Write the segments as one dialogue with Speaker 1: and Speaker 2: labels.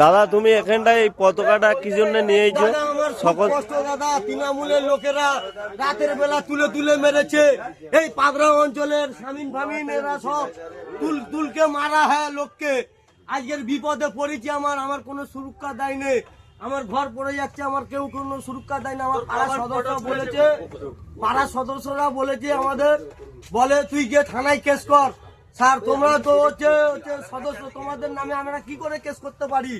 Speaker 1: দাদা তুমি এখানটায় এই পতাকাটা কি জন্য নিয়েছো?
Speaker 2: আমার
Speaker 1: সকল
Speaker 2: কষ্ট দাদা, তৃণমূলের লোকেরা রাতের বেলা তুলে তুলে মেরেছে। এই পাগড়া অঞ্চলের স্বামীন ফামিন এরা সব তুলকে মারা হয় লোককে। আজকের বিপদে পড়েছি, আমার কোনো সুরক্ষা দেয় নেই। আমার ঘর পড়ে যাচ্ছে, আমার কেউ কোনো সুরক্ষা দেয় না। আমার পাড়ার সদস্যরা বলেছে আমাদের, বলে তুই গিয়ে থানায় কেস কর। স্যার তোমরা তো হচ্ছে সদস্য, তোমাদের নামে আমরা কি করে কেস করতে পারি?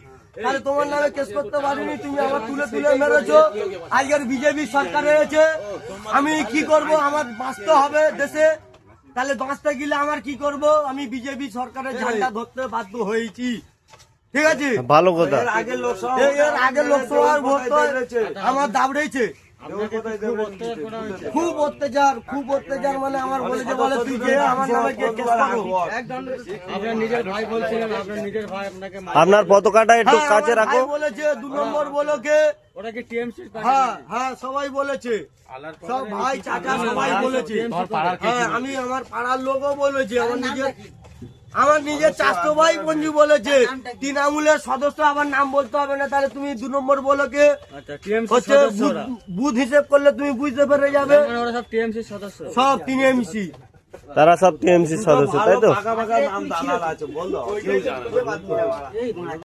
Speaker 2: তাহলে তোমার নামে কেস করতে পারিনি, তুমি আমার তুলে তুলে মেরেছো। আজকের বিজেপি সরকার হয়েছে, আমি কি করব? আমার বাঁচতে হবে দেশে, তাহলে বাঁচতে গেলে আমার কি করব? আমি বিজেপি সরকারের ঝান্ডা ধরতে বাধ্য হয়েছি। ঠিক আছে,
Speaker 1: ভালো কথা।
Speaker 2: এর আগে লোকসভার ভোট তো আমার দাবড়েছে। খুব অত্যাচার মানে আমার বলেছে, বলে তুই যে আমার নামে কেস করো।
Speaker 3: আপনার নিজের ভাই বলছিলেন, আপনার নিজের ভাই আপনাকে
Speaker 1: আপনার পতাকাটা একটু
Speaker 2: হ্যাঁ,
Speaker 1: কাছে
Speaker 2: আমার
Speaker 1: রাখো।
Speaker 2: ভাই বলেছে 2 নম্বর বলোকে।
Speaker 3: ওটা কি টিএমসি?
Speaker 2: হ্যাঁ সবাই বলেছে, সব ভাই চাচা সবাই বলেছে। হ্যাঁ আমি আমার পাড়ার লোকও বলেছে, আমার নিজের চাচতো ভাই বন্ধু বলেছে। তৃণমূলের সদস্য, আবার নাম বলতে হবে না। তাহলে তুমি 2 নম্বর বলোকে হচ্ছে বুথ হিসেব করলে তুমি বুঝতে পেরে যাবে।
Speaker 3: ওরা সব টিএমসি সদস্য,
Speaker 2: সব টিএমসি,
Speaker 1: তারা সব টিএমসি সদস্য, তাই তো?